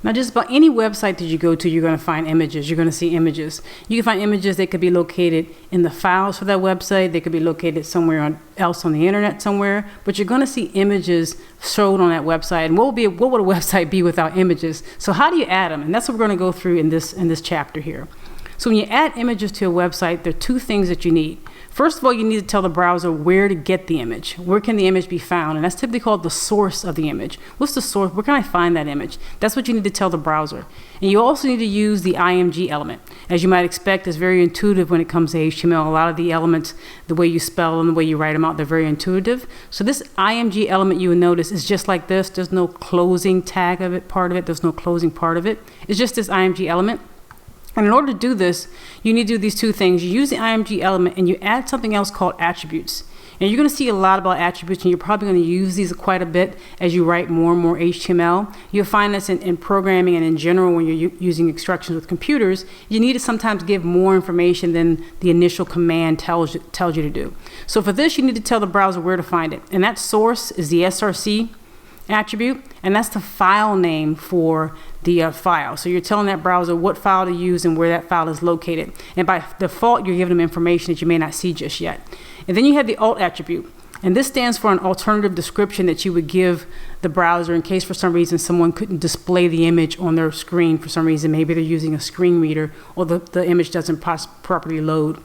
Now, just about any website that you go to, you're going to find images. You're going to see images. You can find images that could be located in the files for that website. They could be located somewhere else on the internet somewhere. But you're going to see images showed on that website. And what would a website be without images? So how do you add them? And that's what we're going to go through in this chapter here. So when you add images to a website, there are two things that you need. First of all, you need to tell the browser where to get the image. Where can the image be found? And that's typically called the source of the image. What's the source? Where can I find that image? That's what you need to tell the browser. And you also need to use the IMG element. As you might expect, it's very intuitive when it comes to HTML. A lot of the elements, the way you spell them, the way you write them out, they're very intuitive. So this IMG element, you will notice, is just like this. There's no closing tag of it, part of it. There's no closing part of it. It's just this IMG element. And in order to do this, you need to do these two things. You use the IMG element and you add something else called attributes. And you're going to see a lot about attributes, and you're probably going to use these quite a bit as you write more and more HTML. You'll find this in programming and in general when you're using instructions with computers. You need to sometimes give more information than the initial command tells you to do. So for this, you need to tell the browser where to find it. And that source is the SRC attribute, and that's the file name for the file. So you're telling that browser what file to use and where that file is located. And by default, you're giving them information that you may not see just yet. And then you have the alt attribute. And this stands for an alternative description that you would give the browser in case for some reason someone couldn't display the image on their screen for some reason. Maybe they're using a screen reader or the image doesn't properly load.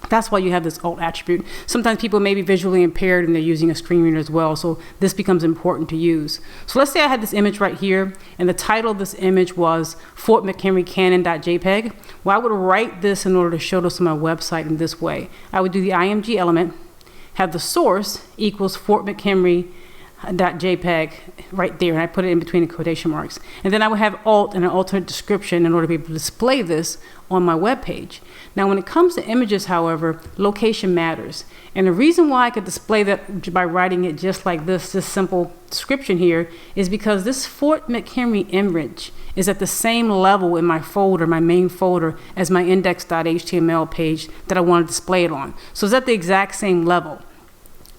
That's why you have this alt attribute. Sometimes people may be visually impaired and they're using a screen reader as well, so this becomes important to use. So let's say I had this image right here, and the title of this image was Fort McHenry Cannon.jpg. Well, I would write this in order to show this on my website in this way. I would do the IMG element, have the source equals Fort McHenry.jpg right there, and I put it in between the quotation marks. And then I would have alt and an alternate description in order to be able to display this on my web page. Now, when it comes to images, however, location matters. And the reason why I could display that by writing it just like this simple description here, is because this Fort McHenry image is at the same level in my folder, my main folder, as my index.html page that I want to display it on. So it's at the exact same level.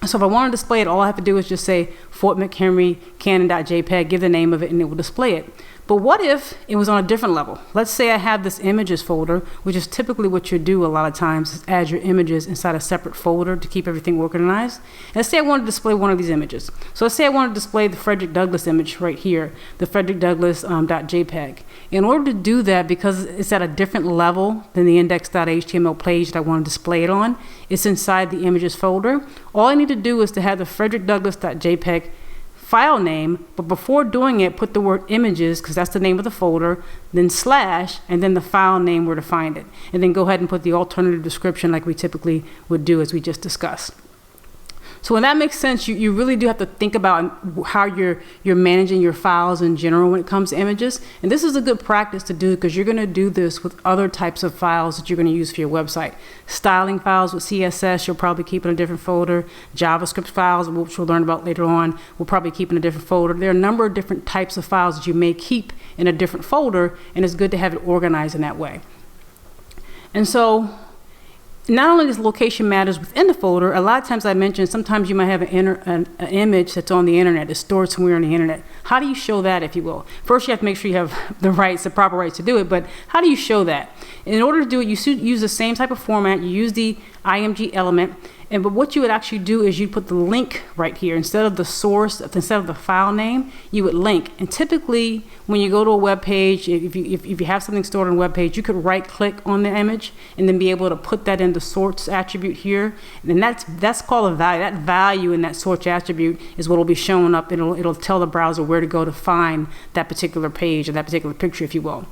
So if I want to display it, all I have to do is just say Fort McHenry Cannon.jpg, give the name of it, and it will display it. But what if it was on a different level? Let's say I have this images folder, which is typically what you do a lot of times, is add your images inside a separate folder to keep everything organized. And let's say I want to display one of these images. So let's say I want to display the Frederick Douglass image right here, the Frederick Douglass .jpg. In order to do that, because it's at a different level than the index.html page that I want to display it on, it's inside the images folder. All I need to do is to have the Frederick Douglass.jpg file name, but before doing it, put the word images, because that's the name of the folder, then slash, and then the file name where to find it. And then go ahead and put the alternative description like we typically would do as we just discussed. So when that makes sense, you really do have to think about how you're managing your files in general when it comes to images. And this is a good practice to do because you're going to do this with other types of files that you're going to use for your website. Styling files with CSS, you'll probably keep in a different folder. JavaScript files, which we'll learn about later on, we'll probably keep in a different folder. There are a number of different types of files that you may keep in a different folder, and it's good to have it organized in that way. And so not only does location matters within the folder, a lot of times I mentioned sometimes you might have an image that's on the internet, it's stored somewhere on the internet. How do you show that, if you will? First, you have to make sure you have the proper rights to do it, but how do you show that? In order to do it, you use the same type of format. You use the IMG element, but what you would actually do is you put the link right here. Instead of the source, instead of the file name, you would link. And typically, when you go to a web page, if you have something stored on a web page, you could right-click on the image and then be able to put that in the source attribute here. And that's called a value. That value in that source attribute is what will be showing up. It'll tell the browser where to go to find that particular page or that particular picture, if you will.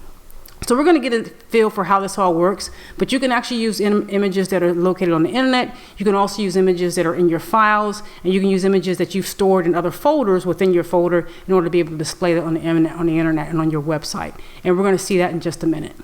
So we're going to get a feel for how this all works, but you can actually use images that are located on the internet. You can also use images that are in your files, and you can use images that you've stored in other folders within your folder in order to be able to display that on the internet and on your website. And we're going to see that in just a minute.